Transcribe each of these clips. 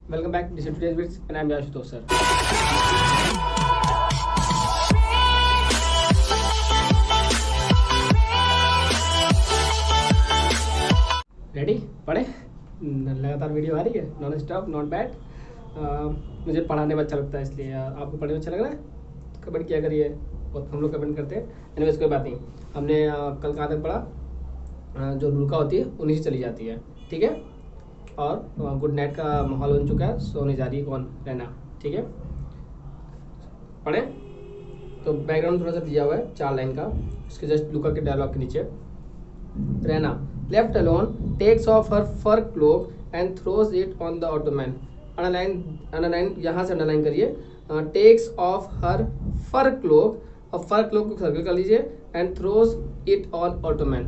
Welcome back. This is today's bits, and I'm Ashutosh sir. Ready? पढ़े? लगातार video आ रही है, नॉन स्टॉप, नॉट बैड। मुझे पढ़ाने में अच्छा लगता है, इसलिए आपको पढ़ने में अच्छा लग रहा है? कमेंट किया करिए, बहुत हम लोग कमेंट करते हैं। एनीवेज कोई बात नहीं। हमने कल कहाँ तक पढ़ा? जो रुका होती है उन्हीं से चली जाती है, ठीक है। और गुड नाइट का माहौल बन चुका है, सोने जा रही है कौन? रहना, ठीक है। पढ़े तो बैकग्राउंड थोड़ा सा दिया हुआ है 4 लाइन का, उसके जस्ट लुका के डायलॉग के नीचे। रहना left alone takes off her fur cloak and throws it on the ottoman. Underline यहाँ से अंडरलाइन करिए। Takes off her fur cloak, और फर क्लोक को सर्कल कर लीजिए, and throws it on ottoman.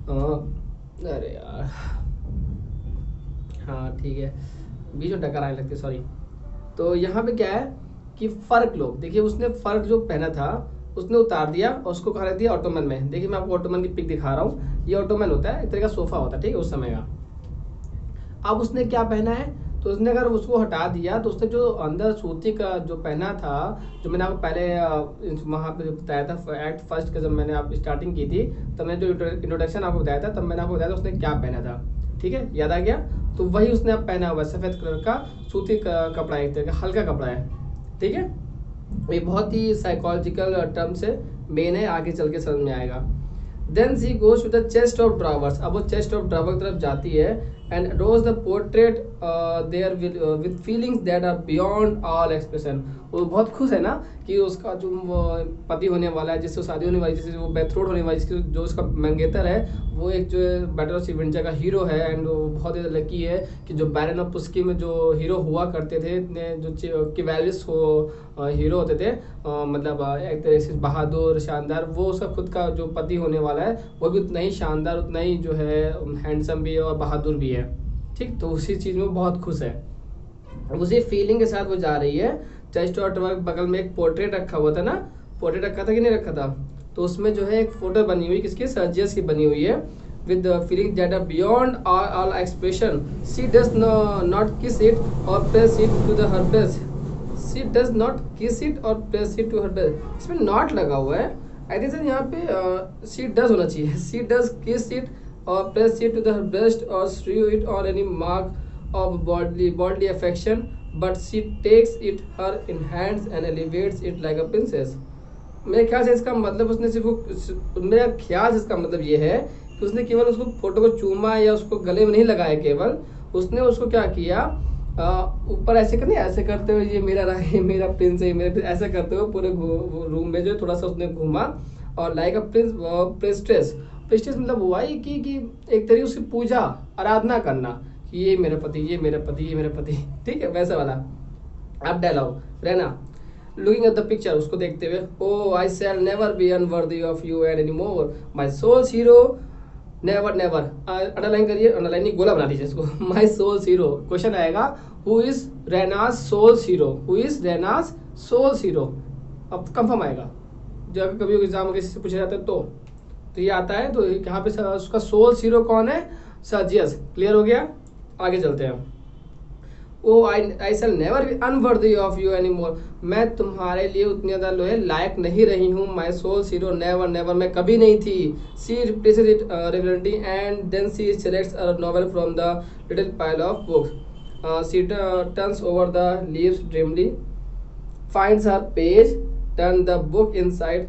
अरे यार, हाँ ठीक है, बीच में टक्कर आने लगती है, सॉरी। तो यहाँ पे क्या है कि फर क्लोक, देखिए उसने फर जो पहना था उसने उतार दिया और उसको कहा रख दिया ऑटोमन में। देखिए मैं आपको ऑटोमन की पिक दिखा रहा हूँ, ये ऑटोमन होता है, एक तरह का सोफा होता है, ठीक है, उस समय का। अब उसने क्या पहना है, तो उसने अगर उसको हटा दिया तो उसने जो अंदर सूती का जो पहना था, जो मैंने आपको पहले वहाँ पे बताया था एक्ट फर्स्ट का, जब मैंने आप स्टार्टिंग की थी तब मैंने जो इंट्रोडक्शन आपको बताया था, तब मैंने आपको बताया था उसने क्या पहना था, ठीक है, याद आ गया। तो वही उसने अब पहना हुआ है, सफ़ेद कलर का सूती का कपड़ा, एक तरह का हल्का कपड़ा है, ठीक है। ये बहुत ही साइकोलॉजिकल टर्म से मेन है, आगे चल के समझ में आएगा। Then she goes to the chest of drawers. अब वो चेस्ट ऑफ ड्रावर की तरफ जाती है, and draws the portrait there with feelings that are beyond all expression. वो बहुत खुश है ना कि उसका जो पति होने वाला है, जिससे शादी होने वाली, जिससे वो बेथरोड होने वाली, जिसकी जो उसका मंगेतर है, वो एक जो बैटल ऑफ सिवेंजा का हीरो है, एंड वो बहुत ही लकी है कि जो बैरन ऑफ पुस्की में जो हीरो हुआ करते थे, इतने जो किवैलिस हो हीरो होते थे, मतलब एक तरह से बहादुर शानदार, वो उसका खुद का जो पति होने वाला है वो भी उतना ही शानदार, उतना ही जो है हैंडसम भी है और बहादुर भी है, ठीक। तो उसी चीज़ में बहुत खुश है, उसी फीलिंग के साथ वो जा रही है। चेस्ट और बगल में एक पोर्ट्रेट रखा हुआ था ना, पोर्ट्रेट रखा था कि नहीं रखा था, तो उसमें जो है एक फोटो बनी हुई, किसकी? सर्जियस की बनी हुई है, with the feeling that are beyond all expression. She does not kiss it or press it to the her breast. She does not kiss it or press it to her breast. इसमें not लगा हुआ है, I think sir यहाँ पे she does होना चाहिए। She does kiss it or press it to the her breast or strew it or any mark of bodily affection, but she takes it her in hands and elevates it like a princess. मेरे ख्याल से इसका मतलब उसने सिर्फ, मेरा ख्याल से इसका मतलब ये है कि उसने केवल उसको फोटो को चूमा या उसको गले में नहीं लगाया, केवल उसने उसको क्या किया, ऊपर ऐसे करने, ऐसे करते हुए, ये मेरा राही, मेरा प्रिंस है, मेरे ऐसे करते हुए पूरे रूम में जो थोड़ा सा उसने घूमा, और लाइक अ प्रिंसेस। प्रिंसेस मतलब हुआ ही कि एक तरीके उसकी पूजा आराधना करना कि ये मेरा पति, ये मेरा पति, ये मेरा पति, ठीक है, वैसा वाला। अब डायलॉग रहना, looking at the picture, उसको देखते हुए, oh I shall never be unworthy of you and anymore, my soul's hero, never never, underline करिए, अंडरलाइन नहीं, गोला बना दीजिए इसको। my soul's hero, क्वेश्चन आएगा, who is Rena's soul's hero, who is Rena's soul's hero, अब confirm आएगा, जब कभी एग्जाम में किसी से पूछा जाता है तो ये आता है, तो यहाँ पे उसका सोल्स हीरो कौन है? सर्जियस। क्लियर हो गया, आगे चलते हैं। Oh I shall never be unworthy of you any more, मैं तुम्हारे लिए उतनी ज़्यादा लोहे लायक नहीं रही हूँ। My soul hero never never, मैं कभी नहीं थी। She replaces it reverently and then she selects a novel from the little pile of books. She turns over the leaves dreamily, finds her page, turn the book inside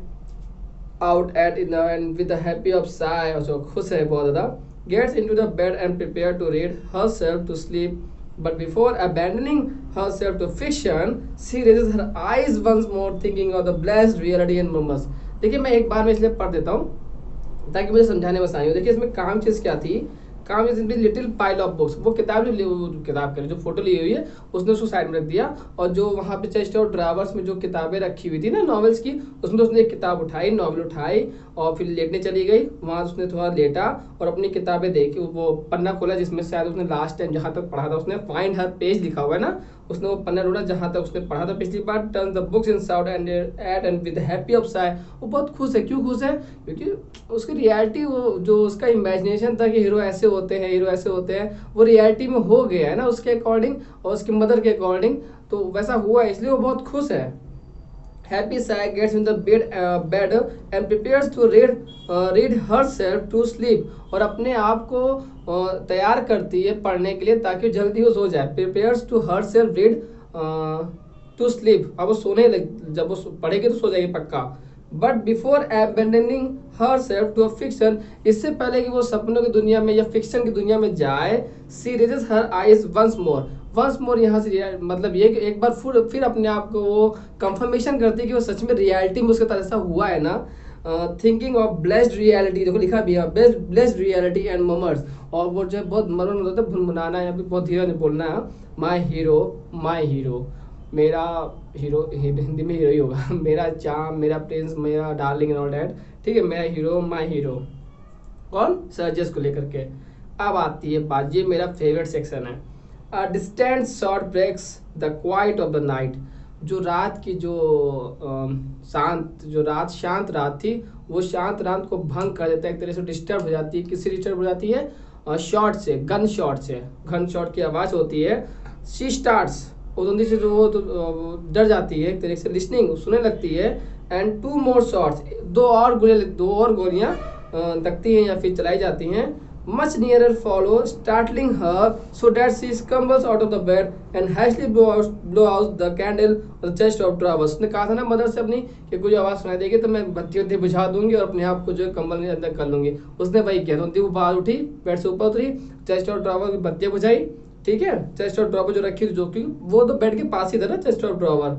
out at in the and with a happy of sigh, also खुश है बहुत ज़्यादा, gets into the bed and prepare to read herself to sleep. But before abandoning herself to fiction, she raises her eyes once more, thinking of the blessed reality and murmurs. देखिए मैं एक बार में इसलिए पढ़ देता हूँ ताकि मुझे समझाने में आसानी हो। देखिए इसमें काम चीज़ क्या थी, काम is little pile of books, वो किताब किताब करी जो फोटो ली हुई है उसने उसको साइड में रख दिया, और जो वहाँ पे चेस्ट और ड्रावर्स में जो किताबें रखी हुई थी ना नॉवेल्स की, उसमें उसने एक किताब उठाई, नॉवेल उठाई, और फिर लेटने चली गई। वहाँ उसने थोड़ा लेटा और अपनी किताबें देखी, वो पन्ना खोला जिसमें शायद उसने लास्ट टाइम जहाँ तक पढ़ा था, उसने फाइंड हर पेज लिखा हुआ है ना, उसने वो पन्ना ढूंढा जहाँ तक उसने पढ़ा था पिछली बार। टर्न द बुक्स इन out and at and with happy of sigh. वो बहुत खुश है। क्यों खुश है? क्योंकि उसकी रियलिटी, वो जो उसका इमेजिनेशन था कि हीरो ऐसे होते हैं, हीरो ऐसे होते हैं, वो रियलिटी में हो गया है ना उसके अकॉर्डिंग और उसकी मदर के अकॉर्डिंग। तो वैसा हुआ है, इसलिए वो बहुत खुश है। Happy Sai gets in the bed and prepares to read herself to sleep। और अपने आप को तैयार करती है पढ़ने के लिए ताकि जल्दी वो सो जाए। Prepares to herself read to sleep। अब वो सोने लग, जब वो पढ़ेगी तो सो जाएगी पक्का। But before abandoning herself to a fiction, इससे पहले कि वो सपनों की दुनिया में या फिक्शन की दुनिया में जाए, she raises her eyes once more। Once more यहाँ से मतलब ये कि एक बार फिर अपने आप को वो कंफर्मेशन करती है कि वो सच में रियलिटी में उसके साथ ऐसा हुआ है ना। थिंकिंग ऑफ ब्लेस्ड रियलिटी, देखो लिखा भी है ब्लेस्ड रियलिटी एंड मोमर्स। और वो जो है बहुत मरण होता है, भुनभुनाना है, यहाँ पे बहुत धीरे बोलना है। माई हीरो, मेरा हीरो, हिंदी में हीरो ही होगा मेरा चाम, मेरा प्रिंस, मेरा डार्लिंग एंड ऑल दैट। ठीक है, मेरा हीरो, माई हीरो। कौन? सर्जियस को लेकर के। अब आती है बात, ये मेरा फेवरेट सेक्शन है। A distant shot breaks the quiet of the night। जो रात की जो शांत रात थी, वो शांत रात को भंग कर देता है, एक तरह से डिस्टर्ब हो जाती है। किससे डिस्टर्ब हो जाती है? शॉट से, गन शॉट की आवाज़ होती है। शी स्टार्ट्स, वो जल्दी से वो तो डर जाती है, एक तरह से लिसनिंग सुनने लगती है। एंड 2 more shots, दो और गोलियां दखती हैं या फिर चलाई जाती हैं। Much nearer follow, startling her so that she scrambles out of the bed and hastily blow out the candle on the chest of drawers। उसने कहा था ना मदर से अपनी कि कोई आवाज़ सुनाई देगी तो मैं बत्ती बुझा दूंगी और अपने आप को जो है कंबल के अंदर कर लूंगी। उसने वही किया। तो वो बाहर उठी, बेड से ऊपर उतरी, चेस्ट और ड्रॉवर की बत्तियाँ बुझाई। ठीक है, चेस्ट और ड्रॉवर जो रखी थी, जो कि वो तो बेड के पास ही था ना चेस्ट और ड्रॉवर।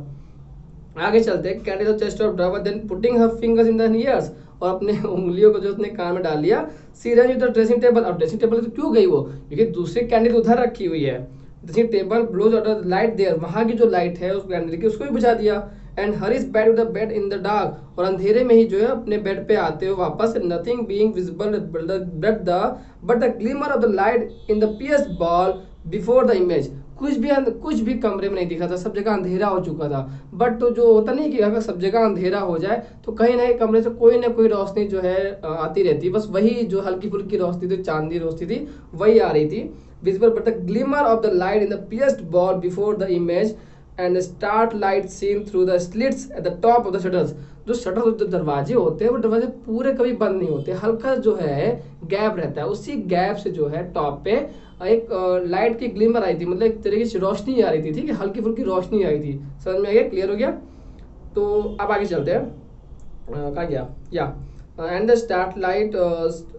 आगे चलते हैं। Candle chest of drawer, then putting her fingers in the ears, और अपने उंगलियों को जो उसने कान में डाल लिया। सी रन द ड्रेसिंग टेबल। अब ड्रेसिंग टेबल तो क्यों गई वो? क्योंकि दूसरी कैंडल उधर रखी हुई है। Dressing table blows out light there, वहां की जो लाइट है उस कैंडल की, उसको भी बुझा दिया। And her is back to the bed in the dark, और अंधेरे में ही जो है अपने बेड पे आते हो वापस। Nothing being visible but the glimmer of the light in the pierced ball before the image. कुछ भी कमरे में नहीं दिखा था, सब जगह अंधेरा हो चुका था। बट तो जो होता नहीं कि अगर सब जगह अंधेरा हो जाए तो कहीं ना कहीं कमरे से कोई ना कोई रोशनी जो है आती रहती। बस वही जो हल्की फुल्की रोशनी थी, चांदी रोशनी थी, वही आ रही थी। Visible but the glimmer of the light in the pierced ball before the image and start light seen through the slits at the top of the shutters. जो शटर्स, जो दरवाजे होते हैं, वो दरवाजे पूरे कभी बंद नहीं होते, हल्का जो है गैप रहता है। उसी गैप से जो है टॉप पे एक लाइट की ग्लिमर आई थी, मतलब एक तरीके से रोशनी आ रही थी। ठीक है, हल्की फुल्की रोशनी आई थी। समझ में आ गया? क्लियर हो गया? तो अब आगे चलते हैं। कहाँ गया? या and the starlight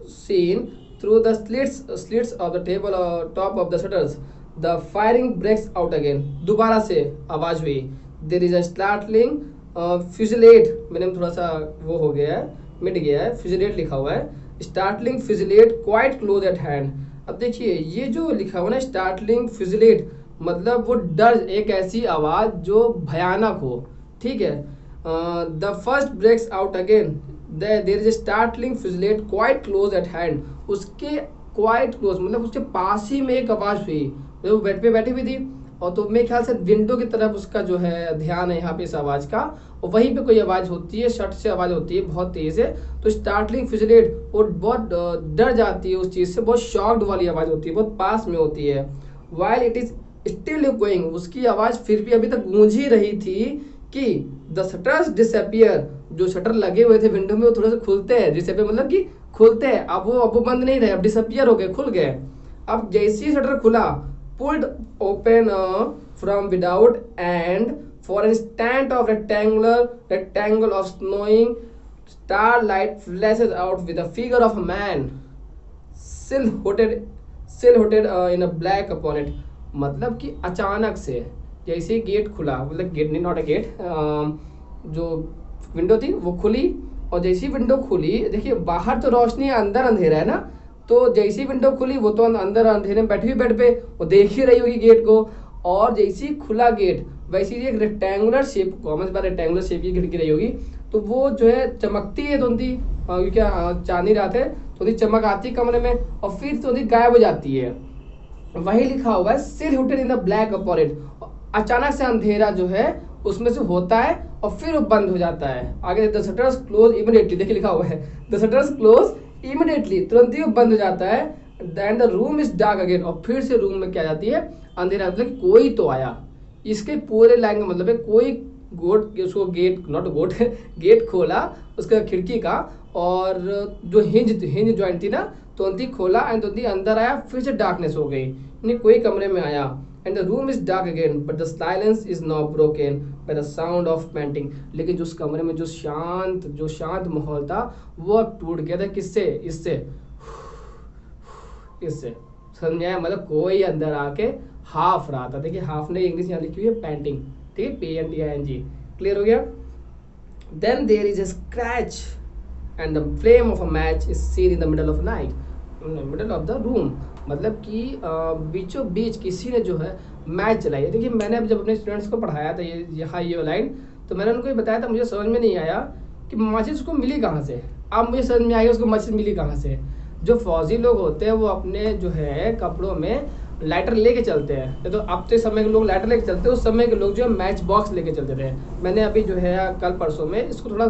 seen through the slits of the table top of the shutters, the firing breaks out again. दोबारा से आवाज हुई। There is a startling fusillade, मैंने थोड़ा सा वो हो गया है, मिट गया है, फ्यूजिलेट लिखा हुआ है। Startling fusillade quite close at hand. अब देखिए ये जो लिखा हुआ ना स्टार्टलिंग फ्यूजिलेट, मतलब वो डर, एक ऐसी आवाज जो भयानक हो। ठीक है, the first breaks out again, there is startling fusillade quite close at hand. उसके क्वाइट क्लोज मतलब उसके पास ही में एक आवाज हुई, वो बेड पे बैठी हुई थी, और तो मेरे ख्याल से विंडो की तरफ उसका जो है ध्यान है यहाँ पे इस आवाज का, और वहीं पे कोई आवाज होती है, शट से आवाज होती है बहुत तेज है। तो स्टार्टलिंग फ्यूजिलेट, वो बहुत डर जाती है उस चीज से, बहुत शॉक्ड वाली आवाज होती है, बहुत पास में होती है। While it is still going, उसकी आवाज फिर भी अभी तक गूंज ही रही थी कि द शटर्स डिसअपियर, जो शटर लगे हुए थे विंडो में वो थोड़ा सा खुलते हैं। डिसअपियर मतलब कि खुलते हैं, अब वो बंद नहीं रहे, अब डिसअपियर हो गए, खुल गए। अब जैसे ही शटर खुला, pulled open from without, and for an instant of rectangle of snowing starlight flashes out with the figure of a man silhouetted in a black upon it। मतलब कि अचानक से जैसे गेट खुला, मतलब गेट नहीं, नॉट अ गेट, जो window थी वो खुली, और जैसी विंडो खुली, देखिए बाहर तो रोशनी है, अंदर अंधेरा है ना, तो जैसी विंडो खुली वो तो अंदर अंधेरे में बैठी हुई बेड पे, वो देख ही रही होगी गेट को। और जैसी खुला गेट, वैसी एक रेक्टेंगुलर शेप, कॉमन बार रेक्टेंगुलर शेप की खिड़की रही होगी, तो वो जो है चमकती है थोड़ी, क्योंकि चांदी रात है, थोड़ी चमक आती है कमरे में, और फिर थोड़ी गायब हो जाती है। वही लिखा हुआ है silhouetted in the black upon it, अचानक से अंधेरा जो है उसमें से होता है और फिर वो बंद हो जाता है। आगे द शटर्स क्लोज इमीडिएटली, देखिए लिखा हुआ है द शटर्स क्लोज इमीडिएटली, तुरंत ही वो बंद हो जाता है। Then the room is dark again, और फिर से रूम में क्या जाती है, अंधेरा, मतलब कि कोई तो आया। इसके पूरे लाइन का मतलब है कोई गोट, उसको गेट नॉट गोट गेट खोला उसका खिड़की का, और जो हिंज जॉइंट थी ना तुरंत ही खोला एंड तुरंत ही अंदर आया, फिर से डार्कनेस हो गई, यानी कोई कमरे में आया। And the room is dark again but the silence is now broken by the sound of painting, लेकिन जो उस कमरे में जो शांत माहौल था वो अब टूट गया था। किससे? इससे समझाया, मतलब कोई अंदर आके हाफ रहा था। देखिए हाफ ने इंग्लिश यहाँ लिखी हुई है पेंटिंग, ठीक है, PNTING, क्लियर हो गया। Then there is a scratch and the flame of a match is seen in the middle of night, middle of the room, मतलब कि बीचों बीच किसी ने जो है मैच चलाई है। देखिए मैंने जब अपने स्टूडेंट्स को पढ़ाया था ये लाइन, तो मैंने उनको ये बताया था, मुझे समझ में नहीं आया कि माचिस उसको मिली कहाँ से। अब मुझे समझ में आएगा उसको माचिस मिली कहाँ से। जो फौजी लोग होते हैं वो अपने जो है कपड़ों में लाइटर लेके चलते हैं, तो अब के समय के लोग लाइटर लेके चलते हैं, उस समय के लोग जो है मैच बॉक्स लेके चलते थे। मैंने अभी जो है कल परसों में इसको थोड़ा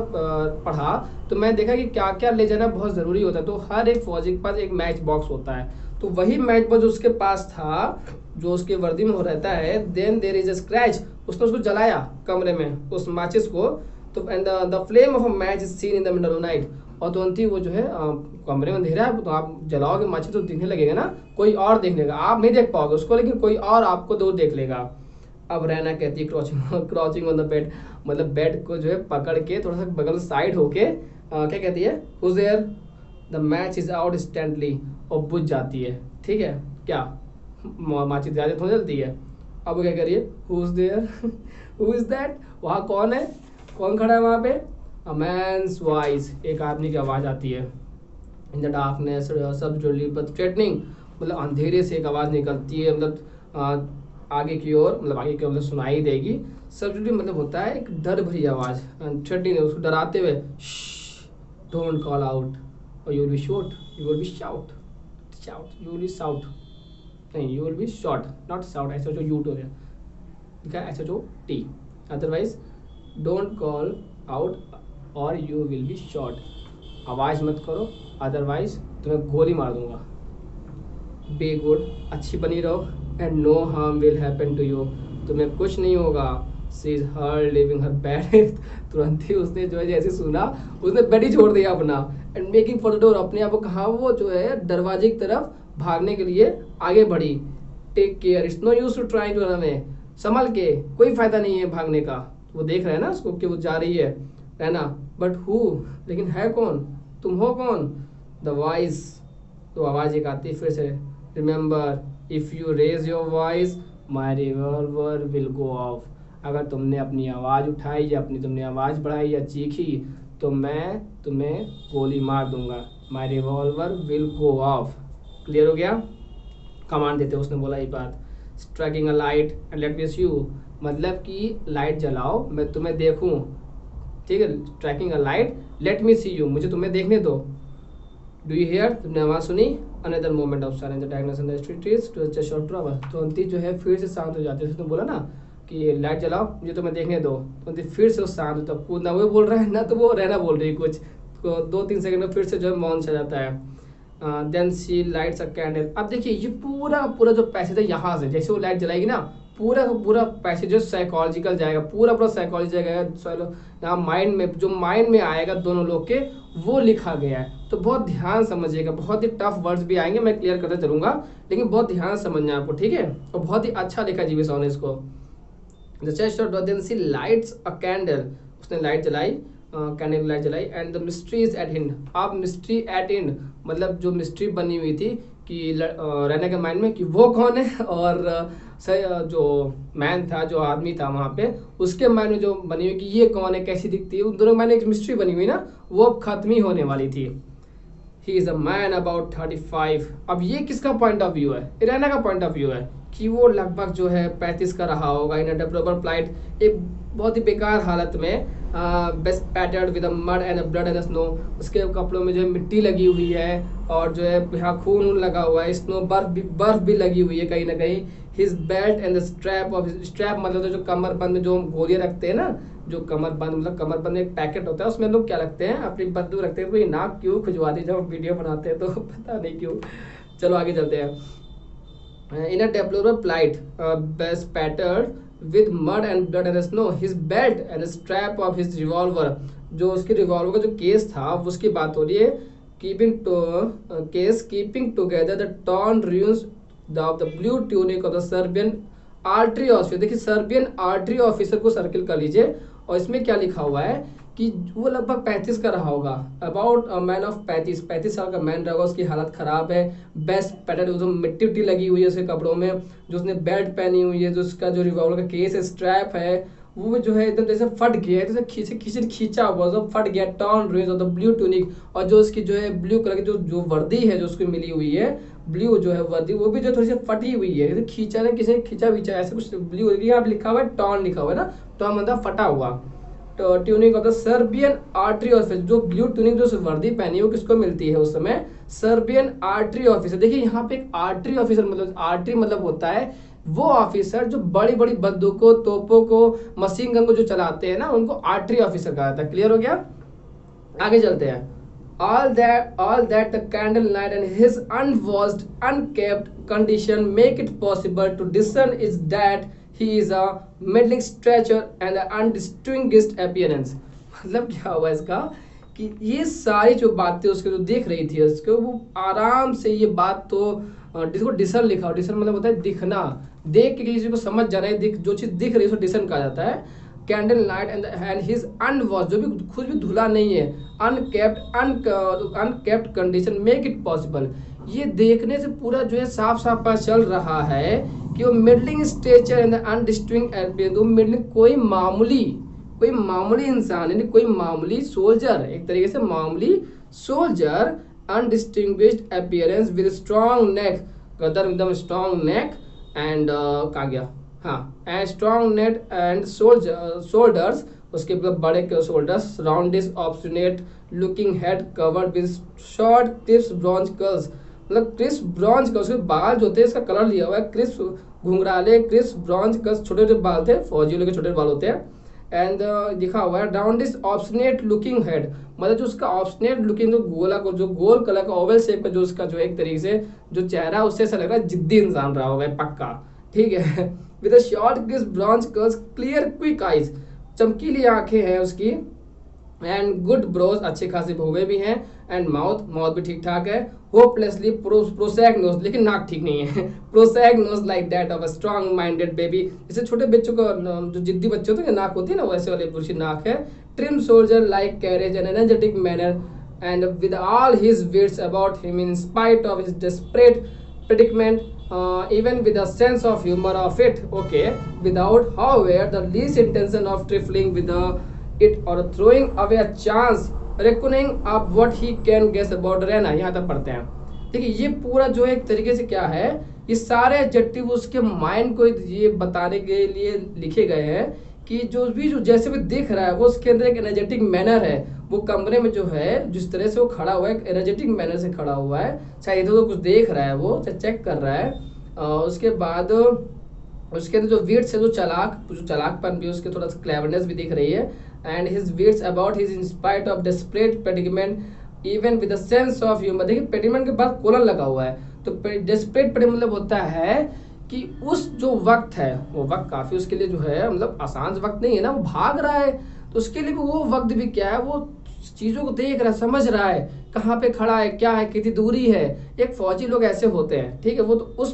पढ़ा, तो मैं देखा कि क्या क्या ले जाना बहुत ज़रूरी होता है। तो हर एक फौजी के पास एक मैच बॉक्स होता है, तो वही मैच बॉक्स उसके पास था जो उसके वर्दी में हो रहता है। Then there is a scratch, उसने उसको जलाया कमरे में उस माचिस को, तो and the flame of a match is seen in the middle of night, और तुरंत ही वो जो है कमरे में अंधेरा है, तो आप जलाओगे माचिस तो दिखने लगेगा ना, कोई और देख लेगा, आप नहीं देख पाओगे उसको लेकिन कोई और आपको दूर देख लेगा। अब रैना कहती है क्रॉचिंग ऑन द बेड, मतलब बेड को जो है पकड़ के थोड़ा सा बगल साइड होके क्या कहती है, who's there, the match is out instantly, और बुझ जाती है। ठीक है, क्या माचिस ज़्यादा थोड़ी जलती है। अब क्या करिए, who's there who is that, वहाँ कौन है, कौन खड़ा है वहाँ पे, अ मैन्स वॉइस, एक आदमी की आवाज़ आती है। In the darkness subdued but threatening, मतलब अंधेरे से एक आवाज़ निकलती है, मतलब आगे की ओर, मतलब आगे की ओर मतलब सुनाई देगी। सबजुअली मतलब होता है एक डर भरी आवाज़, थ्रेटनिंग उसको डराते हुए, don't call out or you will be shot, you will be shout, you will be shout, नहीं you will be shot, not shout, ऐसा जो यूट हो गया, ठीक है, ऐसा जो टी, otherwise don't call out or you will be shot, आवाज़ मत करो अदरवाइज तुम्हें गोली मार दूंगा। बी गुड, अच्छी बनी रहो, and no harm will happen to you, तुम्हें कुछ नहीं होगा। She is her leaving her bed, तुरंत ही उसने जो है जैसे सुना उसने बेड ही छोड़ दिया अपना, and making for the door, अपने आप को कहा वो जो है दरवाजे की तरफ भागने के लिए आगे बढ़ी। Take care, it's no use to try to run away, संभल के, कोई फायदा नहीं है भागने का। वो देख रहे हैं ना उसको कि वो जा रही है ना, बट हु, लेकिन है कौन, तुम हो कौन, द वॉइस, तो आवाज़ एक आती है फिर से, remember if you raise your voice my revolver will go off, अगर तुमने अपनी आवाज़ उठाई या तुमने आवाज़ बढ़ाई या चीखी तो मैं तुम्हें गोली मार दूंगा, my revolver will go off. Clear हो गया, कमांड देते उसने बोला ये बात। Striking a light and let me see you, मतलब कि लाइट जलाओ मैं तुम्हें देखूं, ठीक है, striking a light let me see you, मुझे तुम्हें देखने दो। डू यू हियर, तुमने आवाज़ सुनी, another moment of silence the darkness and the street is to just short travel, तो जो है फिर से शांत हो जाते हैं। तुम बोला ना कि लाइट जलाओ मुझे तुम्हें देखने दो, तो फिर से शांत होता है, ना वो बोल रहा है ना तो वो रहना बोल रही है कुछ, तो 2-3 सेकंड में फिर से जो है मौन छा जाता है। Then she lights a candle, अब देखिए ये पूरा जो पैसेज है यहाँ से जैसे वो लाइट जलाएगी ना, पूरा पैसेज जो साइकोलॉजिकल जाएगा, पूरा साइकोलॉजी जाएगा, यहाँ माइंड में आएगा दोनों लोग के, वो लिखा गया है। तो बहुत ध्यान समझिएगा, बहुत ही टफ वर्ड्स भी आएंगे, मैं क्लियर करता चलूंगा, लेकिन बहुत ध्यान समझना है आपको, ठीक है। और बहुत ही अच्छा लिखा जीवी साहब ने इसको। Then she lights a candle, उसने लाइट जलाई, कैंडल लाइट जलाई, and the mystery is at hind, अब मिस्ट्री एट हिंड मतलब जो मिस्ट्री बनी हुई थी कि रहने के माइंड में कि वो कौन है, और जो मैन था, जो आदमी था वहाँ पे, उसके माइंड में जो बनी हुई कि ये कौन है, कैसी दिखती है, उन दोनों माइंड में एक मिस्ट्री बनी हुई ना, वो अब खत्म ही होने वाली थी। He is a man about 35, अब ये किसका पॉइंट ऑफ व्यू है, रैना का पॉइंट ऑफ व्यू है कि वो लगभग जो है 35 का रहा होगा, इन डेप्लोरेबल प्लाइट, एक बहुत ही बेकार हालत में, bespattered with mud and blood and snow, उसके कपड़ों में जो है मिट्टी लगी हुई है और जो है यहाँ खून लगा हुआ है, स्नो बर्फ भी लगी हुई है कहीं ना कहीं। His belt and the strap of strap मतलब तो जो कमरबंद में जो हम गोलियां रखते हैं ना, जो कमरबंद मतलब कमरबंद में एक पैकेट होता है, उसमें लोग क्या लगते हैं, अपनी बंदूक रखते हैं। कोई नाक क्यों खुजवा दी जब वीडियो बनाते हैं तो पता नहीं क्यों। चलो आगे चलते हैं। इन अ deplorable plight, spattered with mud and blood and snow, his belt and the strap of his revolver, जो उसके रिवॉल्वर का जो केस था उसकी बात हो रही है। Keeping together the torn ruins of the blue tunic of the Serbian artillery officer। देखिए सर्बियन आर्टरी ऑफिसर को सर्किल कर लीजिए, और इसमें क्या लिखा हुआ है कि वो लगभग 35 का रहा होगा, अबाउट अ मैन ऑफ 35 साल का मैन रहेगा, उसकी हालत खराब है, बेस्ट पैटर्न, उसमें मिट्टी उट्टी लगी हुई है उसके कपड़ों में, जो उसने बेल्ट पहनी हुई है, जो उसका जो रिवॉल्वर का केस है, स्ट्रैप है, वो जो है एकदम जैसे फट गया है, जैसे खींचा हुआ सब फट गया, torn rags of the blue tunic, और जो उसकी जो है ब्लू कलर की जो वर्दी है जो उसको मिली हुई है, ब्लू जो है वर्दी, वो भी जो थोड़ी सी फटी हुई है, खींचा ना किसी ने खींचा वींचा ऐसे कुछ ब्लू, यहाँ लिखा हुआ है टॉर्न लिखा हुआ है ना, टॉर्न मतलब फटा हुआ। तो tunic of the Serbian artery officer, जो ब्लू ट्यूनिक जो वर्दी पहनी है वो किसको मिलती है उस समय, सर्बियन आर्टरी ऑफिसर। देखिए यहाँ पे एक आर्टरी ऑफिसर मतलब आर्टरी मतलब होता है वो ऑफिसर जो बड़ी बड़ी बंदूकों, तोपों को, मशीन गन को जो चलाते हैं ना, उनको आर्टरी ऑफिसर कहा जाता है। क्लियर हो गया, आगे चलते हैं। all that the candle light and his unwashed, unkept condition make it possible to discern is that he is a middling stature and an undistinguished appearance। मतलब क्या हुआ इसका कि ये सारी जो बातें उसके जो देख रही थी उसको, वो आराम से ये बात तो जिसको डिसन लिखा हो, डिसन मतलब होता है दिखना, देख के किसी को समझ जाना है, जो चीज दिख रही है उसको डिसन कहा जाता है। कैंडल लाइट एंड हिज अनवॉश, जो भी खुद भी धुला नहीं है, uncapped condition make it possible, ये देखने से पूरा जो है साफ साफ पता चल रहा है कि वो middling stature and undistinguished appearance, middling कोई मामूली इंसान यानी कोई मामूली सोल्जर, एक तरीके से मामूली soldier, undistinguished appearance with strong neck, गदर एकदम स्ट्रॉन्ग नेक एंड कहा गया हाँ, and strong neck and shoulders, उसके बड़े shoulders, roundish obstinate looking head covered with short crisp bronze curls, मतलब क्रिस्प ब्रॉन्ज कर्ल्स, उसके बाल जो थे इसका कलर लिया हुआ है क्रिस्प घुंघराले क्रिस्प ब्रॉन्ज कर्ल्स, छोटे छोटे बाल थे, फौजी लोग के छोटे बाल होते हैं। एंड लिखा हुआ है राउंडिश ऑब्स्टिनेट लुकिंग हेड, मतलब जो उसका ऑब्स्टिनेट लुकिंग जो गोला को जो गोल कलर का ओवल शेप का जो उसका जो एक तरीके से जो चेहरा उससे ऐसा लग रहा है जिद्दी इंसान रहा होगा पक्का, ठीक है। With short crisp bronze curls, clear quick eyes, चमकीली आंखें हैं उसकी, एंड गुड ब्रोज, अच्छे खासे भौवे भी हैं, एंड माउथ भी ठीक ठाक है, होपलेसली प्रोसैग नोज, लेकिन नाक ठीक नहीं है, prosaic nose like that of a strong minded baby, जैसे छोटे बच्चों का जो जिद्दी बच्चे होते हैं नाक होती है ना, वैसे वाले पूरी नाक है। Trim soldier like carriage and energetic manner, and with all his wits about him in spite of his desperate predicament, even with a sense of humor of it, okay, without however the least intention of trifling with it or throwing away a chance reckoning up what he can guess about रहना। यहाँ तक पढ़ते हैं। देखिए ये पूरा जो एक तरीके से क्या है, ये सारे एडजेक्टिव उसके माइंड को ये बताने के लिए लिखे गए हैं कि जो भी जो जैसे भी दिख रहा है वो उसके अंदर एक एनर्जेटिक मैनर है, वो कमरे में जो है जिस तरह से वो खड़ा हुआ है एनर्जेटिक मैनर से खड़ा हुआ है, चाहे इधर कुछ देख रहा है वो चाहे चेक कर रहा है। उसके बाद उसके अंदर जो विट्स है जो चालाकपन भी, उसके थोड़ा सा क्लेवरनेस भी दिख रही है। And his wits about his in spite of desperate predicament even with a sense of humour, देखिए प्रेडिकमेंट के बाद कोलन लगा हुआ है, तो डेस्परेट प्रेडिकमेंट मतलब होता है कि उस जो वक्त है वो वक्त काफी उसके लिए जो है मतलब आसान वक्त नहीं है ना, वो भाग रहा है, तो उसके लिए वो वक्त भी क्या है, वो चीजों को देख रहा है, समझ रहा है कहाँ पे खड़ा है, क्या है, कितनी दूरी है। एक फौजी लोग ऐसे होते हैं, ठीक है, वो तो उस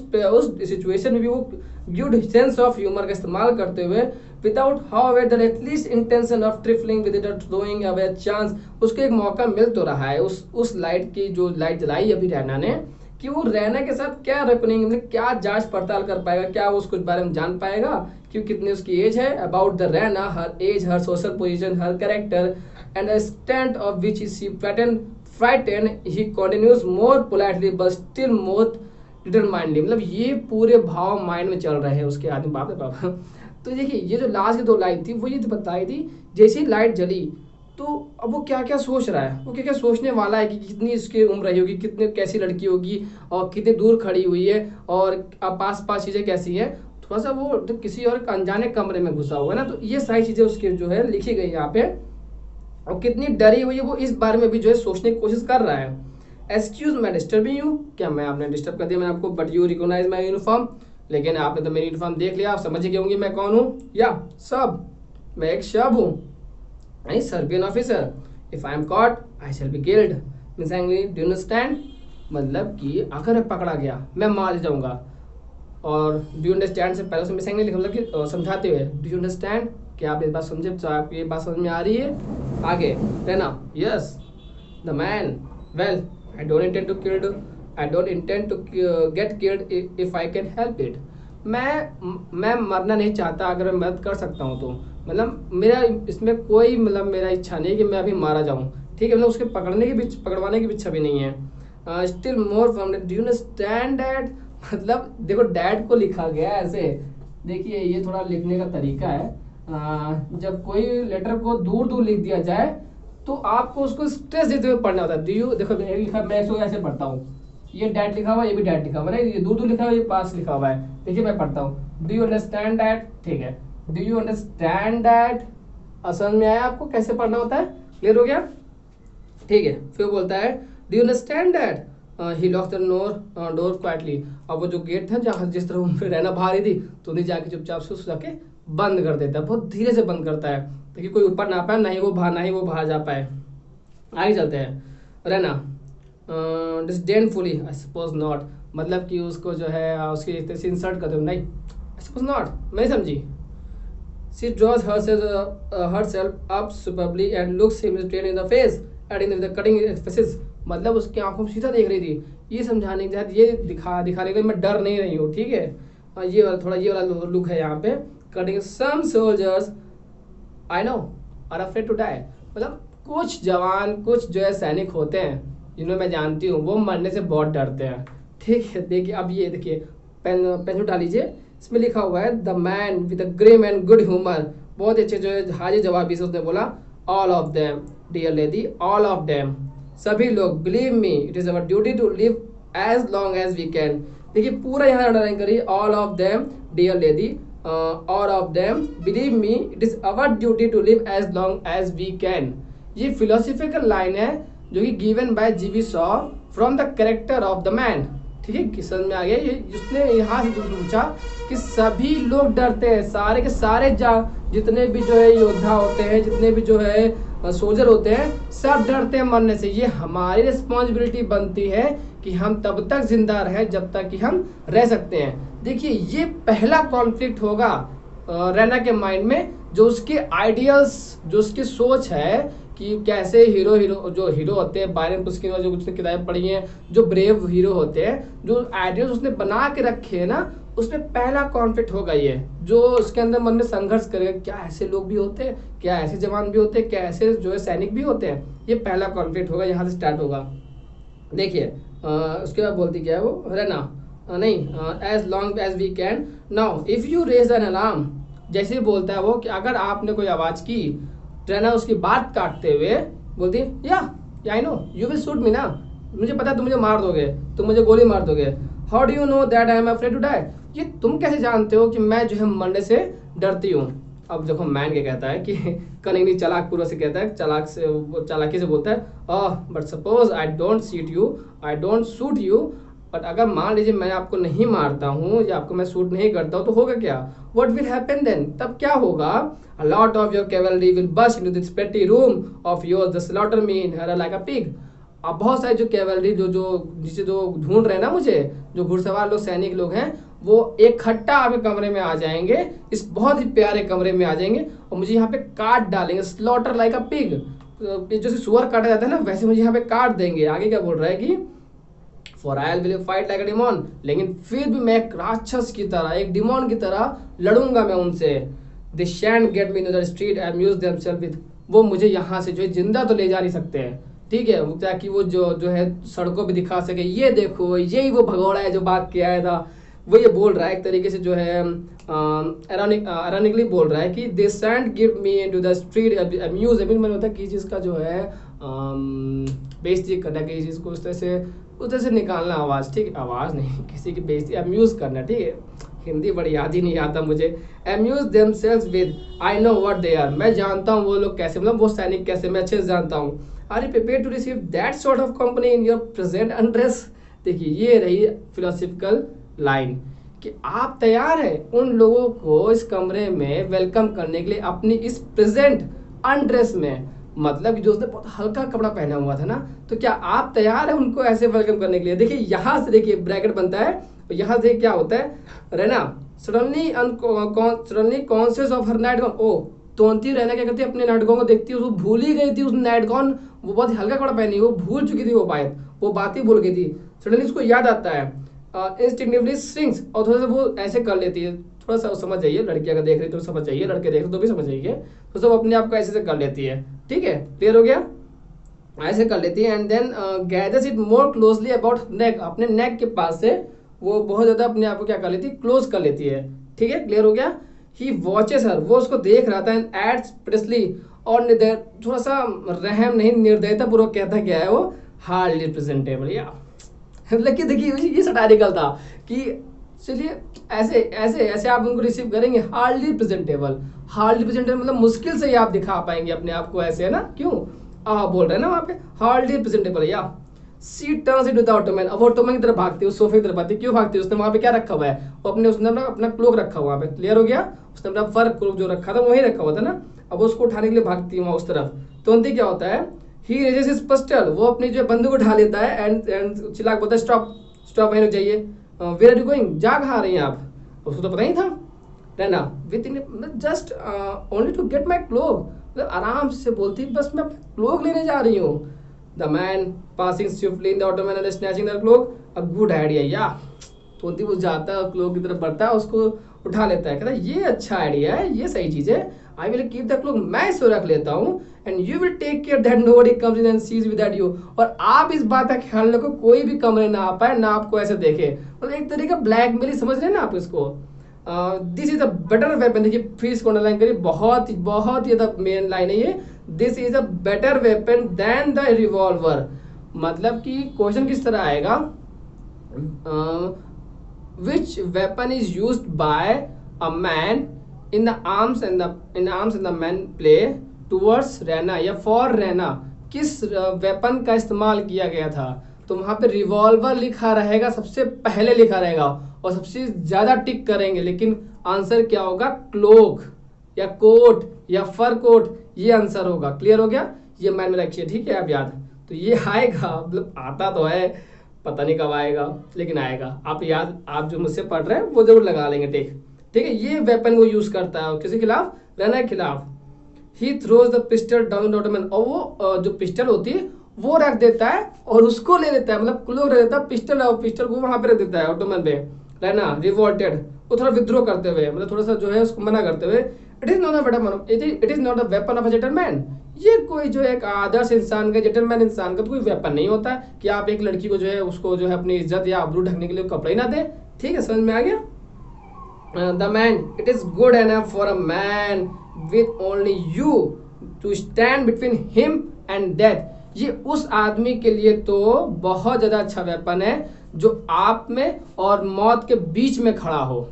सिचुएशन में भी वो गुड सेंस ऑफ ह्यूमर का इस्तेमाल करते हुए without however the at least intention of trifling with it throwing away a chance, उसको एक मौका मिल तो रहा है उस लाइट की जो लाइट जलाई अभी रैना ने, कि वो रैना के साथ क्या रेपनिंग मतलब क्या जांच पड़ताल कर पाएगा, क्या वो उसके बारे में जान पाएगा कि कितनी उसकी एज है, about the Raina, her age, her social position, her character and the stand off which she frighten he continues more politely but still more determinedly, मतलब ये पूरे भाव माइंड में चल रहे हैं उसके आदमी बाप रे बाप। तो देखिए ये जो लास्ट की 2 लाइन थी वो ये बताई थी, जैसे ही लाइट जली तो अब वो क्या क्या सोच रहा है, वो क्या क्या सोचने वाला है कि कितनी इसकी उम्र रही होगी, कितने कैसी लड़की होगी और कितनी दूर खड़ी हुई है और अब पास पास चीज़ें कैसी हैं। थोड़ा सा वो तो किसी और अनजाने कमरे में घुसा हुआ है ना, तो ये सारी चीज़ें उसकी जो है लिखी गई यहाँ पे। और कितनी डरी हुई है वो इस बारे में भी जो है सोचने की कोशिश कर रहा है। एक्सक्यूज मैं डिस्टर्बिंग यू, क्या मैं आपने डिस्टर्ब कर दिया मैंने आपको, but you recognise my uniform, लेकिन आपने तो मेरी यूनिफॉर्म देख लिया, आप समझ गए होंगे मैं कौन हूँ। या सब, मैं एक शब हूँ, नहीं Serbian officer. If I am caught I shall be killed, means do you understand, मतलब कि अगर मैं पकड़ा गया मैं मार जाऊंगा। और डू यू अंडरस्टैंड से पहले मिसिंग नहीं लिखा, मतलब कि समझाते हुए डू यू अंडरस्टैंड, क्या आप इस बात समझे, तो आपको ये बात समझ में आ रही है। आगे रहना, yes the man, well I don't intend to killed, I don't intend to get killed if I can help it, मैं मरना नहीं चाहता अगर मैं मदद कर सकता हूँ तो, मतलब मेरा इसमें कोई मतलब मेरा इच्छा नहीं कि मैं अभी मारा जाऊँ, ठीक है, मतलब उसके पकड़वाने की भी इच्छा भी नहीं है। Still more from do you understand that, मतलब देखो डैड को लिखा गया ऐसे, देखिए ये थोड़ा लिखने का तरीका है। जब कोई लेटर को दूर दूर लिख दिया जाए तो आपको उसको स्ट्रेस देते हुए पढ़ना होता है। डू यू, देखो लिखा, मैं इसको ऐसे पढ़ता हूँ, ये डैड लिखा हुआ, ये भी डैड लिखा हुआ है, ये दूर दूर लिखा हुआ, ये पास लिखा हुआ है, देखिए मैं पढ़ता हूँ, डू यू अंडरस्टैंड दैट, ठीक है, डू यू अंडरस्टैंड दैट, समझ में आया आपको कैसे पढ़ना होता है, क्लियर हो गया, ठीक है। फिर बोलता है do you understand that, he lock the door quietly, अब वो जो गेट था जहाँ जिस तरह उन पे रहना भारी थी तो उन्हें जाके चुपचाप से उसको जाके बंद कर देता है, बहुत धीरे से बंद करता है ताकि कोई ऊपर ना पाए, ना ही वो बाहर जा पाए। आगे चलते हैं, रहना डिसडेनफुली, आई सपोज नॉट, मतलब कि उसको जो है उसकी तरह से इंसल्ट करते हो, नहीं आई सपोज नॉट, मैं नहीं समझी। She draws herself up superbly and looks him straight in the face, adding with the cutting emphasis, मतलब उसकी आंखों में सीधा देख रही थी, ये समझाने के साथ ये दिखाने के लिए मैं डर नहीं रही हूँ, ठीक है। ये वाला थोड़ा ये वाला लुक है यहाँ पे, cutting some soldiers I know are afraid to die, मतलब कुछ जवान कुछ जो है सैनिक होते हैं जिन्हें मैं जानती हूँ वो मरने से बहुत डरते हैं, ठीक है। देखिए अब ये देखिए पेन उठा लीजिए, इसमें लिखा हुआ है the man with grim and good humour, बहुत अच्छे जो है हाजिर जवाबी से उसने बोला, all of them dear lady, all of them, सभी लोग, believe me it is our duty to live as long as we can, देखिए पूरा यहाँ अंडरलाइन करिए, all of them dear lady, all of them believe me it is our duty to live as long as we can. ये philosophical line है जो कि given by GV Shaw from the character of the man, ठीक है, किसन में आ गया ये, जिसने यहाँ से पूछा कि सभी लोग डरते हैं, सारे के सारे जितने भी जो है योद्धा होते हैं, जितने भी जो है सोल्जर होते हैं, सब डरते हैं मरने से, ये हमारी रिस्पॉन्सिबिलिटी बनती है कि हम तब तक जिंदा रहें जब तक कि हम रह सकते हैं। देखिए ये पहला कॉन्फ्लिक्ट होगा रैना के माइंड में, जो उसके आइडियल्स, जो उसकी सोच है कि कैसे हीरो जो हीरो होते हैं, बायरन पुस्किन जो उसने किताबें पढ़ी हैं, जो ब्रेव हीरो होते हैं, जो आइडियल्स उसने बना के रखे हैं ना, उसमें पहला कॉन्फ्लिक्ट होगा ये, जो उसके अंदर मन में संघर्ष करेगा, क्या ऐसे लोग भी होते हैं, क्या ऐसे जवान भी होते हैं, क्या ऐसे जो है सैनिक भी होते हैं, ये पहला कॉन्फ्लिक्ट होगा, यहाँ से स्टार्ट होगा। देखिए उसके बाद बोलती क्या है वो, रहना नहीं as long as we can, now if you raise an alarm, जैसे ही बोलता है वो कि अगर आपने कोई आवाज़ की, रहना उसकी बात काटते हुए बोलती या I know you will shoot मी ना, मुझे पता है तुम मुझे मार दोगे, तुम मुझे गोली मार दोगे, how do you know that I am afraid to die, ये तुम कैसे जानते हो कि मैं जो है मरने से डरती हूँ। अब देखो मैन क्या कहता है कि कनिंगली चालाक पूर्व से कहता है, चालाकी से बोलता है, but suppose I don't shoot you, but अगर मान लीजिए मैं आपको नहीं मारता हूँ या आपको मैं शूट नहीं करता हूँ तो होगा क्या, व्हाट विल हैपन देन, तब क्या होगा, a lot of your cavalry will burst into this petty room of yours to slaughter me in her like a pig। अब बहुत सारे जो कैवलरी जिसे जो ढूंढ रहे हैं ना मुझे, जो घुड़सवार लोग सैनिक लोग हैं, वो इकट्ठा आपके कमरे में आ जाएंगे, इस बहुत ही प्यारे कमरे में आ जाएंगे और मुझे यहाँ पे काट डालेंगे, स्लॉटर लाइक अ पिग, जैसे सुअर काटा जाता है ना वैसे मुझे यहाँ पे काट देंगे। आगे क्या बोल रहा है कि for I will fight like a demon, लेकिन फिर भी मैं एक राक्षस की तरह, एक डिमॉन की तरह लड़ूंगा मैं उनसे। They shan't get me in the street and amuse themselves with, वो मुझे यहाँ से जो है जिंदा तो ले जा नहीं सकते हैं, ठीक है, वो ताकि वो जो है सड़कों पे दिखा सके, ये देखो यही वो भगोड़ा है जो भाग के आया था, वो ये बोल रहा है एक तरीके से जो है आयरॉनिकली बोल रहा है कि they sent give me into the street amuse. मैंने होता है कि चीज़ का जो है बेइज्जती करना, किसी चीज़ को उस तरह से निकालना आवाज़, ठीक है, आवाज़ नहीं, किसी की बेइज्जती, अम्यूज़ करना, ठीक है, हिंदी बड़ी याद ही नहीं आता मुझे। Amuse themselves with I know what they are, मैं जानता हूँ वो लोग कैसे, मतलब वो सैनिक कैसे, मैं अच्छे से जानता हूँ। Are you prepare to receive that sort of company in your present undress. देखिए ये रही फिलोसफिकल लाइन कि आप तैयार हैं उन लोगों को इस कमरे में वेलकम करने के लिए अपनी इस प्रेजेंट अनड्रेस में, मतलब कि जो उसने बहुत हल्का कपड़ा पहना हुआ था ना, तो क्या आप तैयार हैं उनको ऐसे वेलकम करने के लिए। देखिए यहाँ से देखिए ब्रैकेट बनता है, तो यहाँ से क्या होता है, Raina suddenly conscious of her nightgown गाउन। ओ तोंती रैना क्या करती है, अपने नाइट गाउन को देखती है, उसको भूल ही गई थी उस नाइट गाउन, वो बहुत हल्का कपड़ा पहनी, वो भूल चुकी थी, वो बात ही भूल गई थी। सडनली उसको याद आता है, इंस्टिंक्टिवली श्रिंक्स, और थोड़ा सा वो ऐसे कर लेती है, थोड़ा सा समझ जाइए, लड़की अगर देख रही तो समझ जाइए, लड़के देख रहे तो भी समझ जाइए, तो सब अपने आप को ऐसे कर लेती है, ठीक है, क्लियर हो गया, ऐसे कर लेती है। And then gathers it more closely about neck, अपने नेक के पास से वो बहुत ज्यादा अपने आप को क्या कर लेती है, क्लोज कर लेती है, ठीक है, क्लियर हो गया। ही वॉचेस हर, वो उसको देख रहा था, एंड एड्स प्रेसली, और थोड़ा सा रहम नहीं, निर्दयता पूर्वक कहता क्या है वो, हार्डली प्रेजेंटेबल, या लेकिन देखिए ये सटारिकल था कि चलिए ऐसे ऐसे ऐसे आप उनको रिसीव करेंगे, हार्डली प्रेजेंटेबल, हार्डली प्रेजेंटेबल मतलब मुश्किल से ही आप दिखा पाएंगे अपने आप को ऐसे, है ना, क्यों बोल रहे हैं ना वहाँ पे हार्डली प्रेजेंटेबल, या सी टर्न्स इनटू द ऑटोमैन, अब ऑटोमैन की तरफ भागती है, उस सोफे की तरफ भागती है, क्यों भागती है, उसने वहाँ पे क्या रखा हुआ है, वो अपने उसने अपना क्लोक रखा हुआ है, क्लियर हो गया, उसने अपना फर क्लोक जो रखा था वही रखा हुआ था ना, अब उसको उठाने के लिए भागती है वहाँ उस तरफ, तो अंतिम क्या होता है, ही रेजेस हिज पिस्टल, वो अपनी जो बंदूक उठा लेता है, एंड चिल्ला के बोलता है स्टॉप स्टॉप, वहीं रुक जाइए, वेयर आर यू गोइंग, जा कहाँ रही हैं आप, उसको तो पता ही था रहना, within just only to get my cloak, मतलब आराम से बोलती बस मैं क्लोक लेने जा रही हूँ। The man passing swiftly in the ottoman and snatching the cloak, a good idea, या तो वो जाता है क्लोक की तरफ बढ़ता है, उसको उठा लेता है, कहता है ये अच्छा आइडिया है, ये सही चीज है, I will keep the cloak, मैं इसको रख लेता हूँ, and you will take care that nobody comes in and sees without you, और आप इस बात का ख्याल रखो कोई भी कमरे ना आ पाए, ना आपको ऐसे देखे, मतलब एक तरीके का ब्लैकमेल, समझ रहे हैं ना आप इसको। This is a better weapon, देखिए फिर इसको अंडरलाइन करिए, बहुत बहुत ही मेन लाइन है ये, this is a better weapon than the revolver, मतलब कि क्वेश्चन किस तरह आएगा, which weapon is used by a man in the arms and the man play towards Raina या for रैना, किस वेपन का इस्तेमाल किया गया था, तो वहां पे रिवॉल्वर लिखा रहेगा, सबसे पहले लिखा रहेगा और सबसे ज्यादा टिक करेंगे, लेकिन आंसर क्या होगा, क्लोक या कोट या फर कोट, ये आंसर होगा, क्लियर हो गया, ये माइंड में रखिए, ठीक है, आप याद, तो ये आएगा, मतलब आता तो है, पता नहीं कब आएगा लेकिन आएगा, आप याद, आप जो मुझसे पढ़ रहे हैं वो जरूर लगा लेंगे, ठीक है, ये वेपन वो यूज करता है किसी खिलाफ, रहना के खिलाफ। He throws the pistol down the ottoman, और वो जो पिस्टल होती है वो रख देता है और उसको ले लेता है, मतलब क्लोक रख देता है, पिस्टल को वहां पे रख देता है ऑटोमैन पे, रहना रिवोल्टेड, वो थोड़ा विद्रोह करते हुए, मतलब थोड़ा सा जो है उसको मना करते हुए, it is not a weapon of a gentleman, ये कोई जो एक आदर्श इंसान का, जेंटलमैन इंसान का तो कोई वेपन नहीं होता है कि आप एक लड़की को जो है उसको जो है अपनी इज्जत या आबरू ढकने के लिए कपड़ा ही ना दे, ठीक है, समझ में आ गया। The man it is good enough for a man with only you to stand between him and death, ये उस आदमी के लिए तो बहुत ज्यादा अच्छा वेपन है जो आप में और मौत के बीच में खड़ा हो,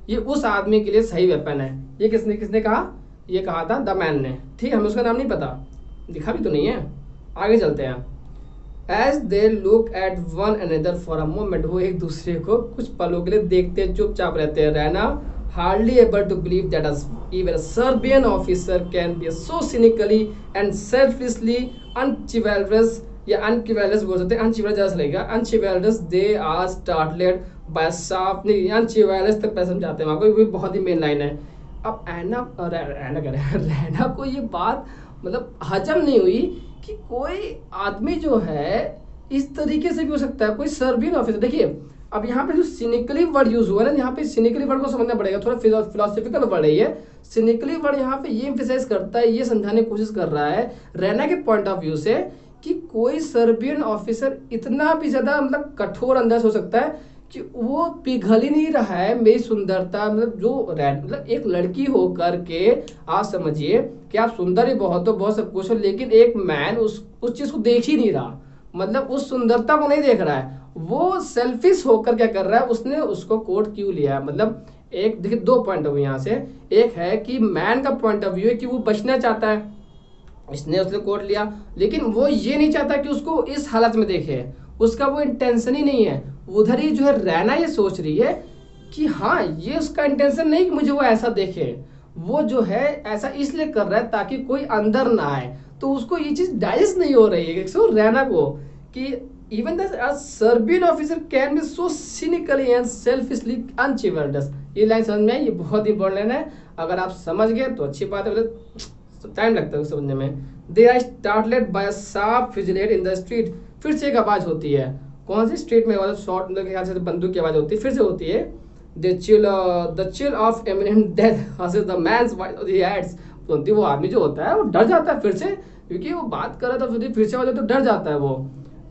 ये उस आदमी के लिए सही वेपन है। ये किसने किसने कहा, ये कहा था द मैन ने, ठीक है, हमें उसका नाम नहीं पता, दिखा भी तो नहीं है, आगे चलते हैं। As they look at one another for a moment, वो एक दूसरे को कुछ पलों के लिए देखते चुपचाप रहते हैं, रहना hardly able to believe that even a Serbian officer can be so cynically and selflessly unchivalrous, या unchivalrous बोल सकते हैं, unchivalrous ज़्यादा सही लगेगा, unchivalrous they are startled by sharp, नहीं unchivalrous तक पैसे समझाते हैं वहाँ को, वो बहुत ही मेन लाइन है। अब रैना को ये बात मतलब हजम नहीं हुई कि कोई आदमी जो है इस तरीके से भी हो सकता है, कोई सर्बियन ऑफिसर, देखिए अब यहाँ पे जो सिनिकली वर्ड यूज हुआ है ना, यहाँ पे सिनिकली वर्ड को समझना पड़ेगा, थोड़ा फिलोसफिकल वर्ड है ये, सिनिकली वर्ड यहाँ पे ये एम्फेसाइज करता है, ये समझाने की कोशिश कर रहा है रैना के पॉइंट ऑफ व्यू से कि कोई सर्बियन ऑफिसर इतना भी ज्यादा मतलब कठोर अंदाज हो सकता है कि वो पिघल ही नहीं रहा है मेरी सुंदरता, मतलब जो मतलब एक लड़की हो करके आप समझिए कि आप सुंदर ही बहुत हो, बहुत सब कुछ हो, लेकिन एक मैन उस चीज को देख ही नहीं रहा, मतलब उस सुंदरता को नहीं देख रहा है। वो सेल्फिश होकर क्या कर रहा है, उसने उसको कोट क्यों लिया है, मतलब एक देखिए दो पॉइंट ऑफ व्यू यहाँ से। एक है कि मैन का पॉइंट ऑफ व्यू है कि वो बचना चाहता है, इसने उसने कोट लिया, लेकिन वो ये नहीं चाहता कि उसको इस हालत में देखे, उसका वो इंटेंशन ही नहीं है। उधर ही जो है रहना ये सोच रही है कि हाँ ये उसका इंटेंशन नहीं कि मुझे वो ऐसा देखे, वो जो है ऐसा इसलिए कर रहा है ताकि कोई अंदर ना आए। तो उसको ये चीज डाइजेस्ट नहीं हो रही है सो रैना को, कि even the Serbian officer can be so cynically and selfishly unchivalrous. ये लाइन समझ में आई, ये बहुत इंपॉर्टेंट लाइन है, अगर आप समझ गए तो अच्छी बात है, टाइम लगता है समझने में। They are startled by sharp fusillade in the street, फिर से एक आवाज होती है, कौन सी स्ट्रीट में, आवाज शॉर्ट मतलब ख्याल से बंदूक की आवाज होती है, फिर से होती है। The chill of imminent death hushes the man's voice, सुनती वो आदमी जो होता है वो डर जाता है फिर से, क्योंकि वो बात कर रहा था फिर से आवाज तो डर जाता है वो।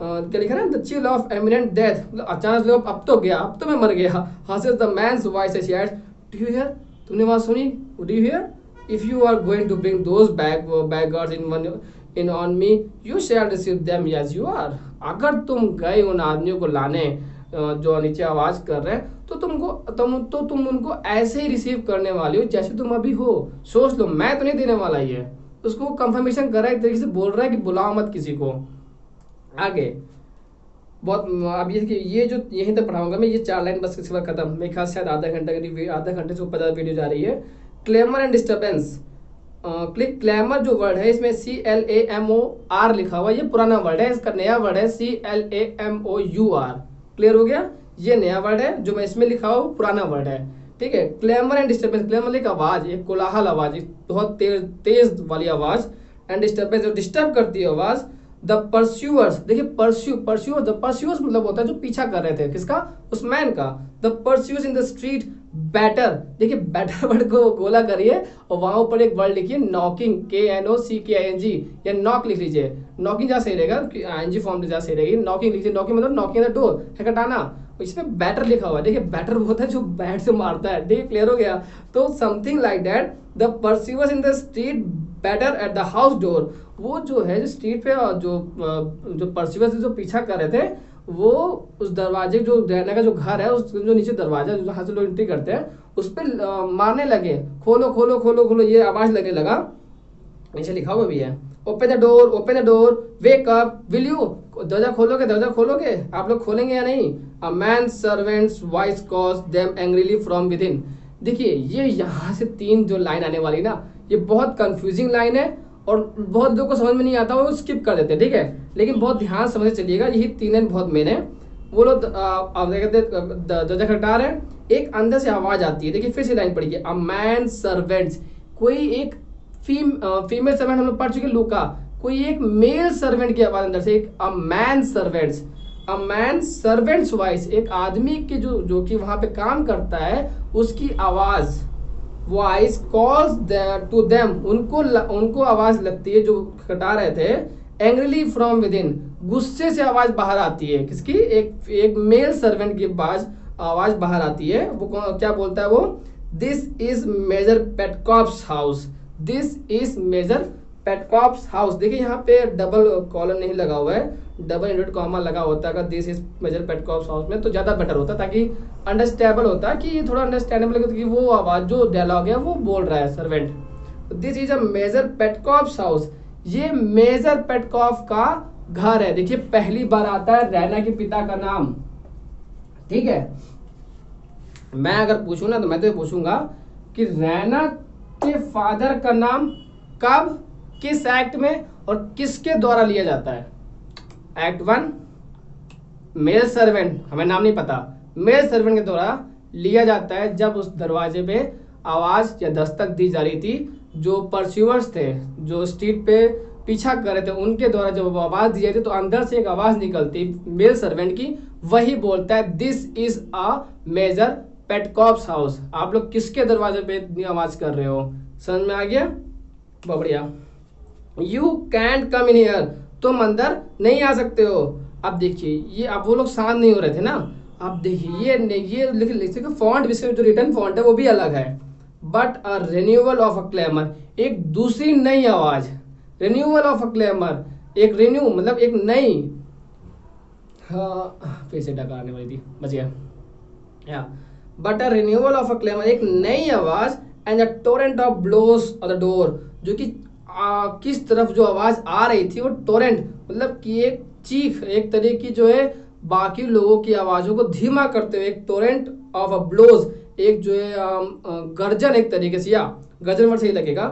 क्या लिखा है, the chill of imminent death, मतलब अचानक अब तो गया, अब तो मैं मर गया। Hushes the man's voice, do you hear, तुमने आवाज सुनी, do you hear, if you are going to bring those baggards in on me, you shall receive them as you are। अगर तुम गए उन आदमियों को लाने जो नीचे आवाज कर रहे हैं, तो तुम उनको ऐसे ही रिसीव करने वाले हो जैसे तुम अभी हो। सोच लो, मैं तो नहीं देने वाला ये। उसको कंफर्मेशन कर रहा है, एक तरीके से बोल रहा है कि बुलाओ मत किसी को। आगे बहुत, अब ये जो यहीं तक पढ़ाऊंगा मैं, ये 4 लाइन बस, इसके बाद खत्म। मेरे ख्याल शायद आधा घंटे से ऊपर वीडियो जा रही है। क्लेमर एंड डिस्टर्बेंस, क्लेमर जो वर्ड है इसमें CLAMOR लिखा हुआ, ये पुराना वर्ड है, इसका नया वर्ड है CLAMOUR। क्लियर हो गया, ये नया वर्ड है, जो मैं इसमें लिखा हूँ पुराना वर्ड है, ठीक है। क्लेमर एंड डिस्टर्बेंस, क्लेमर एक आवाज, एक कोलाहल आवाज, एक बहुत तेज वाली आवाज, एंड डिस्टर्बेंस जो डिस्टर्ब करती है आवाज। द परस्यूअर्स, देखिए द परस्यूअर्स मतलब होता है जो पीछा कर रहे थे, किसका, उस मैन का। The pursuers in the street batter, देखिए बैटर वर्ड को गोला करिए और वहां ऊपर एक वर्ड लिखिए नॉकिंग, KNOCKING, या नॉक लिख लीजिए, नॉकिंग ज्यादा सही रहेगा, ING फॉर्म ज्यादा सही रहेगी, नॉकिंग लिखिए, नॉकिंग मतलब नॉकिंग द डोर है कटाना, इसमें बैटर लिखा हुआ है, देखिए बैटर होता है जो बैट से मारता है, ठीक है, क्लियर हो गया। तो something like that, the pursuers in the street batter at the house door, वो जो है जो स्ट्रीट पे जो परस्यूअर्स जो पीछा कर रहे थे, वो उस दरवाजे जो रहने का जो घर है, उस जो नीचे दरवाजा जहाँ से लोग एंट्री करते हैं उस पर मारने लगे, खोलो खोलो खोलो खोलो, ये आवाज लगने लगा, नीचे लिखा हुआ भी है, open the door wake up will you, दरवाजा खोलोगे, आप लोग खोलेंगे या नहीं। A man servants voice calls them angrily from with in. देखिए ये यहाँ से 3 जो लाइन आने वाली ना, ये बहुत कंफ्यूजिंग लाइन है और बहुत लोगों को समझ में नहीं आता, वो स्किप कर देते हैं, ठीक है, लेकिन बहुत ध्यान समझ चलिएगा, यही 3 लाइन बहुत मेन है। वो लोग दरवाजा खटखटा रहे हैं, एक अंदर से आवाज आती है, देखिए फिर से लाइन पढ़िए, अ मैन सर्वेंट्स, कोई एक फीमेल सर्वेंट हम लोग पढ़ चुके लूका, कोई एक मेल सर्वेंट की आवाज अंदर से, एक अ मैन सर्वेंट्स वॉइस, एक आदमी की जो कि वहां पे काम करता है उसकी आवाज, वॉइस कॉल्स टू देम, उनको आवाज लगती है जो खटा रहे थे, एंग्रीली फ्रॉम विद इन, गुस्से से आवाज बाहर आती है, किसकी, एक मेल सर्वेंट की आवाज बाहर आती है। वो क्या बोलता है वो, this is Major Petkoff's house, this is Major Petkoff's house. देखिए यहाँ पे डबल कॉलन नहीं लगा हुआ है, डबल इंवर्टेड कॉमा लगा होता है अगर this is Major Petkoff's house में, तो ज्यादा बेटर होता है, ताकि अंडरस्टैंडेबल होता है, कि थोड़ा अंडरस्टैंडेबल लगे कि वो आवाज जो डायलॉग है वो बोल रहा है servant. This is a Major Petkoff's house, ये मेजर पेटकॉफ का घर है। देखिए पहली बार आता है रैना के पिता का नाम, ठीक है। मैं अगर पूछूं ना तो मैं तो ये पूछूंगा कि रैना के फादर का नाम कब, किस एक्ट में और किसके द्वारा लिया जाता है। एक्ट 1 मेल सर्वेंट, हमें नाम नहीं पता, मेल सर्वेंट के द्वारा लिया जाता है जब उस दरवाजे पे आवाज या दस्तक दी जा रही थी, जो परस्यूअर्स थे जो स्ट्रीट पे पीछा कर रहे थे उनके द्वारा जब वो आवाज दी जाती तो अंदर से एक आवाज निकलती मेल सर्वेंट की, वही बोलता है this is a Major Petkoff's house. आप लोग किसके दरवाजे पे इतनी आवाज कर रहे हो, समझ में आ गया, बहुत बढ़िया। You can't come in here, तुम अंदर नहीं आ सकते हो। अब देखिए ये अब वो लोग शांत नहीं हो रहे थे ना, आप देखिए ये लिख फॉन्ट, इसमें जो रिटर्न फॉन्ट है वो भी अलग है। But a renewal of a claimer, एक दूसरी नई आवाज। रिन्यूअल ऑफ अ क्लेमर, एक रिन्यू मतलब एक नई, हाँ फिर से डकारने वाली थी, बच गया। या but a renewal of a claimer, एक नई आवाज, and a Torrent of blows on the door, जो कि किस तरफ जो आवाज आ रही थी वो टोरेंट मतलब कि एक चीख, एक तरह की जो है बाकी लोगों की आवाजों को धीमा करते हुए, एक टोरेंट ऑफ अ ब्लोज, एक जो है गर्जन एक तरीके से, या गर्जन वर्ड सही लगेगा,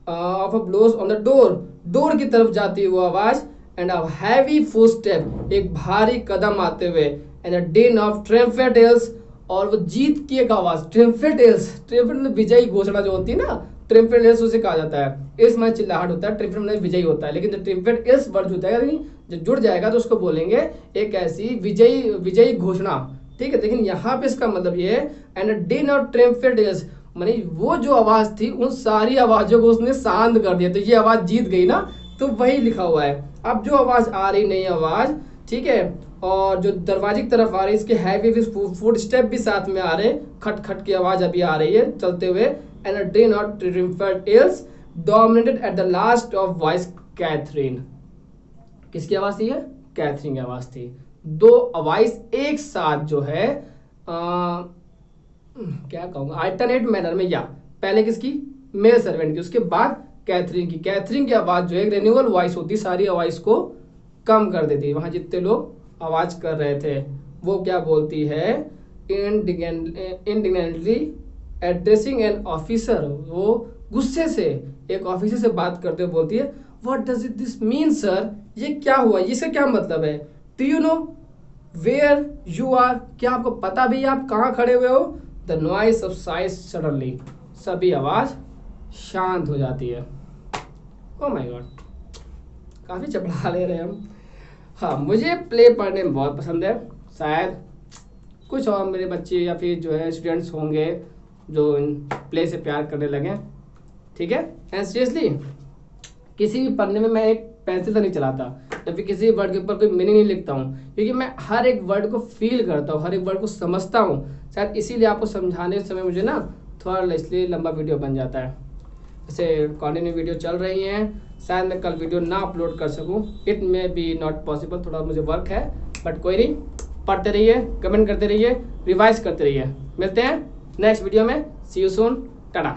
of a blows on the door, door की तरफ जाती है वो आवाज, एंड अ हैवी फुटस्टेप, एक भारी कदम आते हुए, एंड अ दिन ऑफ ट्रिम्फेटल्स, और वो जीत की एक आवाज, ट्रिम्फेटल्स, ट्रिम्फेट विजयी घोषणा जो होती है ना, ट्रिम्फेट एल्स उसे कहा जाता है। इस में चिल्लाहट होता है, ट्रिम्फेट मतलब विजयी होता है, लेकिन जब ट्रिम्फेट एल्स वर्ड होता है जब जुड़ जाएगा तो उसको बोलेंगे एक ऐसी विजयी विजयी घोषणा, ठीक है। लेकिन यहाँ पे इसका मतलब ये है, एंड डिन ऑफ ट्रिम्फेट एल्स, मानी वो जो आवाज थी उन सारी आवाजों को उसने शांत कर दिया, तो ये आवाज जीत गई ना, तो वही लिखा हुआ है। अब जो आवाज आ रही नई आवाज, ठीक है, और जो दरवाजे की तरफ आ रही है, इसके हैवी फुट स्टेप भी साथ में आ रहे हैं, खट खट की आवाज अभी आ रही है चलते हुए, एंड अ ट्रेन और triumphant else dominated at the last of voice Catherine. किसकी आवाज थी ये? कैथरीन की आवाज थी। दो वॉइस एक साथ जो है क्या कहूंगा अल्टरनेट मैनर में, या पहले किसकी? मेल सर्वेंट की, उसके बाद कैथरीन की। कैथरीन की आवाज जो है रेन्यूअल वॉइस होती, सारी आवाज को कम कर देती। वहां जितने लोग आवाज कर रहे थे वो क्या बोलती है? इंडिग्नेंटली एड्रेसिंग एन ऑफिसर, वो गुस्से से एक ऑफिसर से बात करते हुए बोलती है, what does it this mean sir, ये क्या हुआ, इसका क्या मतलब है? Do you know where you are, क्या आपको पता भी आप कहाँ खड़े हुए हो? The noise of sighs suddenly, सभी आवाज शांत हो जाती है। ओ माय गॉड, काफी चपड़ा ले रहे हैं हम। हाँ, मुझे प्ले पढ़ने में बहुत पसंद है। शायद कुछ और मेरे बच्चे या फिर जो है स्टूडेंट्स होंगे जो प्ले से प्यार करने लगे, ठीक है। एंड सीरियसली किसी भी पढ़ने में मैं एक पेंसिल से नहीं चलाता, या फिर किसी वर्ड के ऊपर कोई मीनिंग नहीं लिखता हूँ, क्योंकि मैं हर एक वर्ड को फील करता हूँ, हर एक वर्ड को समझता हूँ। शायद इसीलिए आपको समझाने समय मुझे ना थोड़ा इसलिए लंबा वीडियो बन जाता है। जैसे कंटिन्यू वीडियो चल रही हैं, शायद मैं कल वीडियो ना अपलोड कर सकूं, it may be not possible, थोड़ा मुझे वर्क है, बट कोई नहीं, पढ़ते रहिए, कमेंट करते रहिए, रिवाइज करते रहिए। मिलते हैं नेक्स्ट वीडियो में, सी यू सून, टाटा।